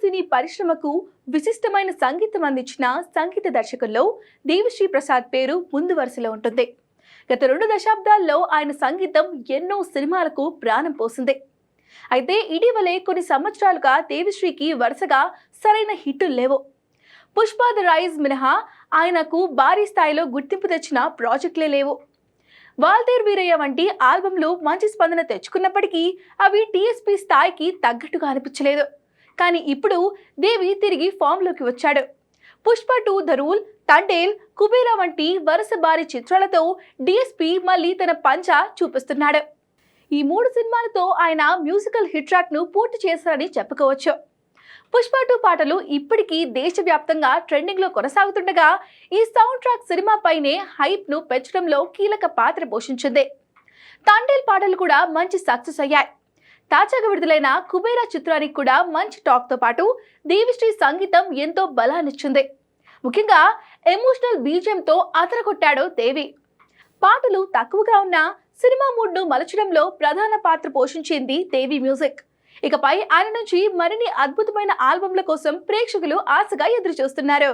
సినీ పరిశ్రమకు విశిష్టమైన సంగీతం అందించిన సంగీత దర్శకుల్లో దేవిశ్రీ ప్రసాద్ పేరు ముందు వరుసలో ఉంటుంది. గత 2 దశాబ్దాల్లో ఆయన సంగీతం ఎన్నో సినిమాలకు ప్రాణం పోసింది. అయితే ఇటీవలే కొన్ని సంవత్సరాలుగా దేవిశ్రీకి వరుసగా సరైన హిట్టులు లేవు. పుష్ప ద రైజ్ మినహా ఆయనకు భారీ స్థాయిలో గుర్తింపు తెచ్చిన ప్రాజెక్టులే లేవు. వాల్తేరు వీరయ్య వంటి ఆల్బంలు మంచి స్పందన తెచ్చుకున్నప్పటికీ అవి టీఎస్పీ స్థాయికి తగ్గట్టుగా అనిపించలేదు. కానీ ఇప్పుడు దేవి తిరిగి ఫామ్లోకి వచ్చాడు. పుష్ప 2, ద రూల్, తండేల్, కుబేరా వంటి వరుస భారీ చిత్రాలతో డిఎస్పీ మళ్ళీ తన పంచా చూపిస్తున్నాడు. ఈ 3 సినిమాలతో ఆయన మ్యూజికల్ హిట్ ట్రాక్ ను పూర్తి చేశారని చెప్పుకోవచ్చు. పుష్ప 2 పాటలు ఇప్పటికీ దేశవ్యాప్తంగా ట్రెండింగ్ లో కొనసాగుతుండగా ఈ సౌండ్ ట్రాక్ సినిమాపైనే హైప్ ను పెంచడంలో కీలక పాత్ర పోషించింది. తండేల్ పాటలు కూడా మంచి సక్సెస్ అయ్యాయి. తాజాగా విడుదలైన కుబేరా చిత్రానికి కూడా మంచి టాక్ తో పాటు దేవిశ్రీ సంగీతం ఎంతో బలాన్నిచ్చింది. ముఖ్యంగా ఎమోషనల్ బీజిఎంతో అదరగొట్టాడు దేవి. పాటలు తక్కువగా ఉన్నా సినిమా మూడ్ ను మలచడంలో ప్రధాన పాత్ర పోషించింది దేవి మ్యూజిక్. ఇకపై ఆయన నుంచి మరిన్ని అద్భుతమైన ఆల్బమ్ల కోసం ప్రేక్షకులు ఆశగా ఎదురు చూస్తున్నారు.